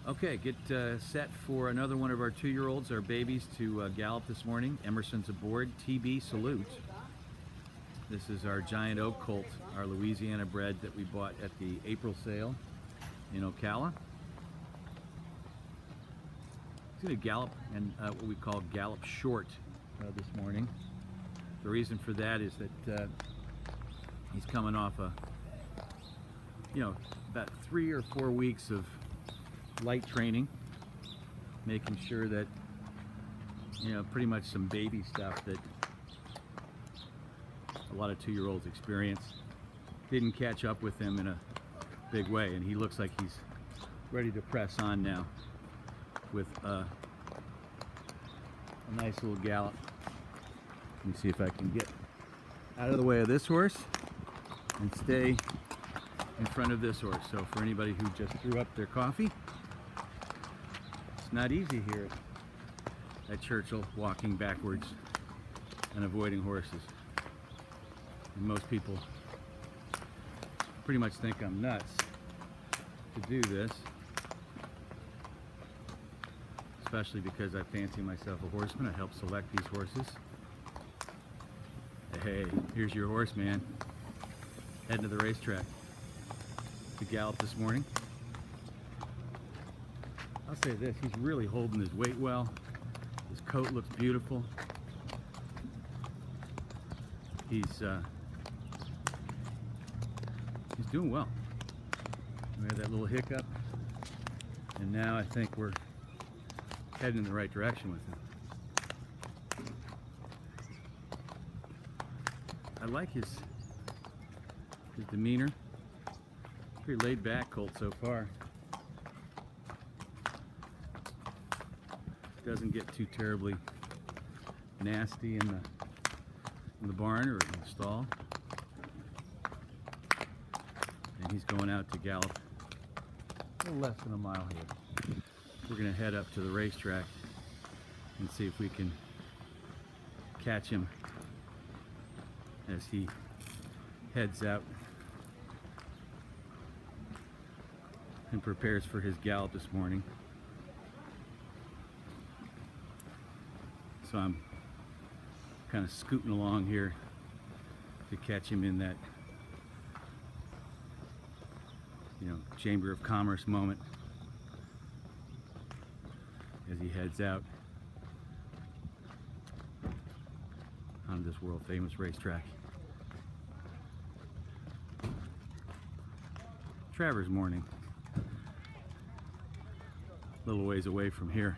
Okay, get set for another one of our 2-year-olds, our babies, to gallop this morning. Emerson's aboard. TB salute. This is our giant oak colt, our Louisiana bred that we bought at the April sale in Ocala. He's going to gallop and what we call gallop short this morning. The reason for that is that he's coming off about 3 or 4 weeks of light training, making sure that pretty much some baby stuff that a lot of 2-year-olds experience didn't catch up with him in a big way, and he looks like he's ready to press on now with a nice little gallop. Let me see if I can get out of the way of this horse and stay in front of this horse. So for anybody who just threw up their coffee, it's not easy here at Churchill walking backwards and avoiding horses. And most people pretty much think I'm nuts to do this, especially because I fancy myself a horseman. I help select these horses. Hey, here's your horse, man. Heading to the racetrack to gallop this morning. I'll say this, he's really holding his weight well. His coat looks beautiful. He's doing well. We had that little hiccup, and now I think we're heading in the right direction with him. I like his demeanor. Pretty laid back colt so far. Doesn't get too terribly nasty in the barn or in the stall. And he's going out to gallop a little less than a mile here. We're going to head up to the racetrack and see if we can catch him as he heads out and prepares for his gallop this morning. So I'm kind of scooting along here to catch him in that Chamber of Commerce moment as he heads out on this world famous racetrack. Travers morning, a little ways away from here,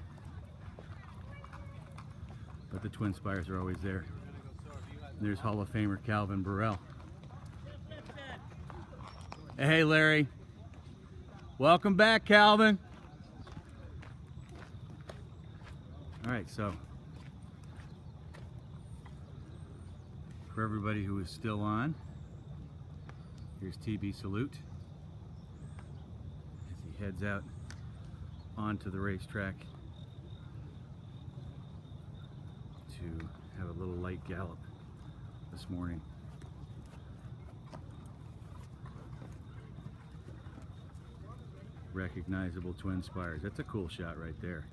but the Twin Spires are always there. And there's Hall of Famer Calvin Burrell. Hey Larry, welcome back, Calvin. All right, so for everybody who is still on, here's TB salute as he heads out onto the racetrack to have a little light gallop this morning. Recognizable Twin Spires. That's a cool shot right there.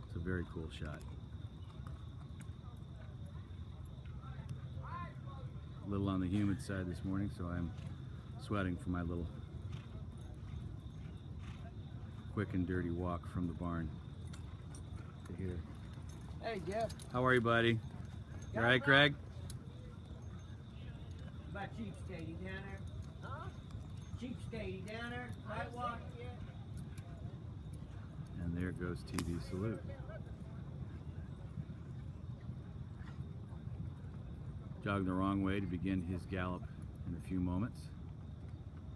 It's a very cool shot. A little on the humid side this morning, so I'm sweating for my little quick and dirty walk from the barn to here. Hey Jeff. How are you, buddy? You alright, Greg? About cheapskate down there? Huh? Cheapskate down there? Sidewalk? And there goes TB salute. Jogging the wrong way to begin his gallop in a few moments.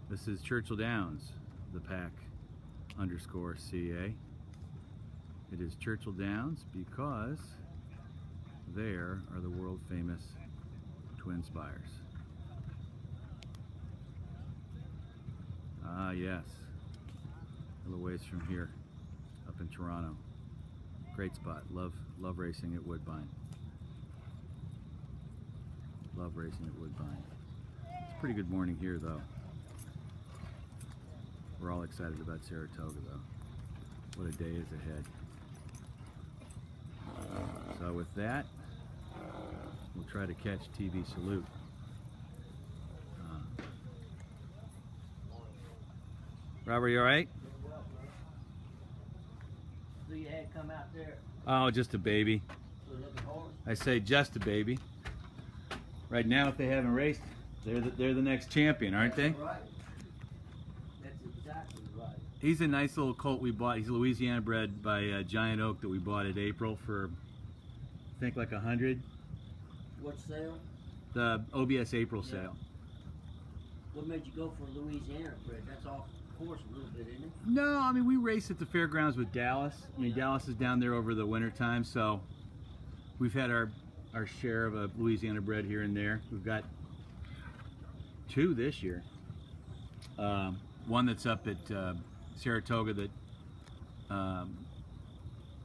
This is Churchill Downs, the pack _CA. It is Churchill Downs because there are the world famous Twin Spires. Ah yes, a little ways from here, up in Toronto. Great spot. Love racing at Woodbine. Love racing at Woodbine. It's a pretty good morning here though. We're all excited about Saratoga, though. What a day is ahead. So with that, we'll try to catch TV Salute. Robert, you all right? So you had come out there Oh, just a baby. to look at horse? I say just a baby. Right now, if they haven't raced, they're the next champion, aren't they? Right. That's exactly right. He's a nice little colt we bought. He's Louisiana bred by Giant Oak that we bought at April for, I think, like 100. What sale? The OBS April Yeah. sale. What made you go for Louisiana bred? That's off course a little bit, isn't it? No, I mean, we race at the fairgrounds with Dallas. I mean, Yeah. Dallas is down there over the winter time, so we've had our share of a Louisiana bred here and there. We've got 2 this year. One that's up at Saratoga that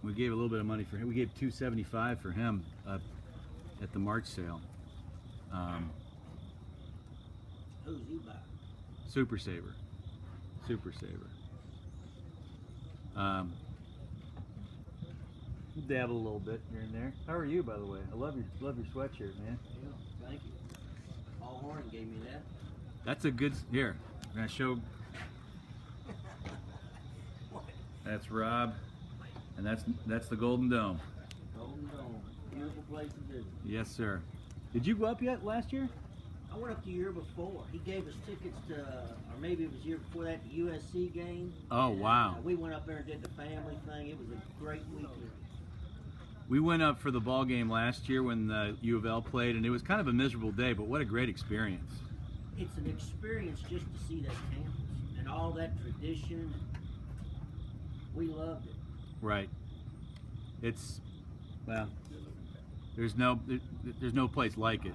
we gave a little bit of money for him. We gave $275 for him at the March sale. Who's he by? Super Saver. Super Saver. Dabble a little bit here and there. How are you, by the way? I love your sweatshirt, man. Yeah, thank you. Paul Horn gave me that. That's a good. Here, I'm gonna show. That's Rob, and that's the Golden Dome. Golden Dome. Beautiful place to visit. Yes, sir. Did you go up yet last year? I went up the year before. He gave us tickets to, or maybe it was the year before that, the USC game. Oh, And, wow. we went up there and did the family thing. It was a great weekend. We went up for the ball game last year when the U of L played, and it was kind of a miserable day, but what a great experience. It's an experience just to see that campus and all that tradition. We loved it. Right. It's, well, there's no place like it.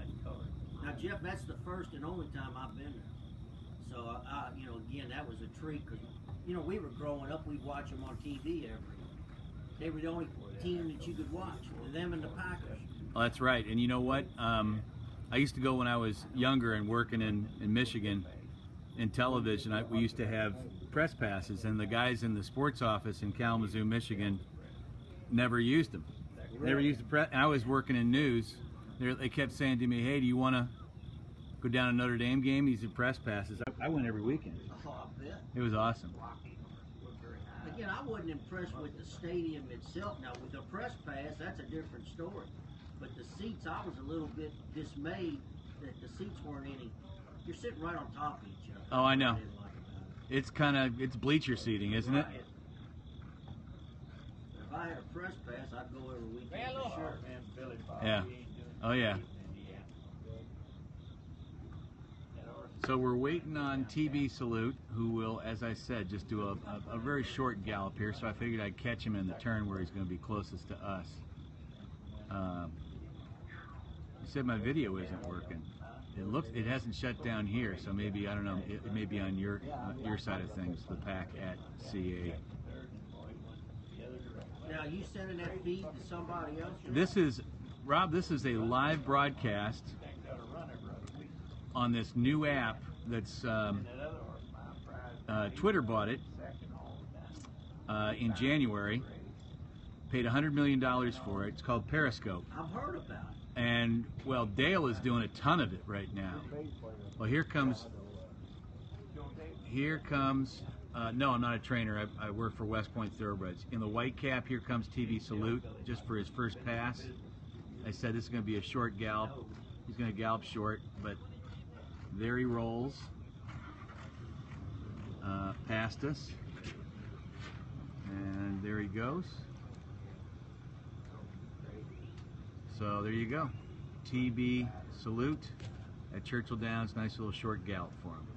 Now, Jeff, that's the first and only time I've been there. So, you know, again, that was a treat because, you know, we were growing up, we'd watch them on TV they were the only team that you could watch, them and the Packers. Oh, that's right. And you know what? I used to go when I was younger and working in Michigan in television. We used to have press passes, and the guys in the sports office in Kalamazoo, Michigan, never used them. Never used the press. I was working in news. They kept saying to me, "Hey, do you want to go down to Notre Dame game? These are press passes." I went every weekend. Oh, I bet. It was awesome. Again, I wasn't impressed with the stadium itself. Now, with the press pass, that's a different story. But the seats, I was a little bit dismayed that the seats weren't any. You're sitting right on top of each other. Oh, I know. didn't like about it. It's bleacher seating, isn't it? Right. If I had a press pass, I'd go every weekend for sure. Yeah. Oh, yeah. So we're waiting on TV Salute, who will, as I said, just do a very short gallop here. So I figured I'd catch him in the turn where he's going to be closest to us. You said my video isn't working. It hasn't shut down here, so maybe, I don't know, it may be on your side of things, the pack at CA. Now, you sending that feed to somebody else? Rob, this is a live broadcast on this new app that's, Twitter bought it in January, paid $100 million for it. It's called Periscope. I've heard about it. And, well, Dale is doing a ton of it right now. Well, here comes, no, I'm not a trainer. I work for West Point Thoroughbreds. In the white cap, here comes TV Salute, just for his first pass. I said this is going to be a short gallop. He's going to gallop short, but there he rolls past us. And there he goes. So there you go. TB Salute at Churchill Downs. Nice little short gallop for him.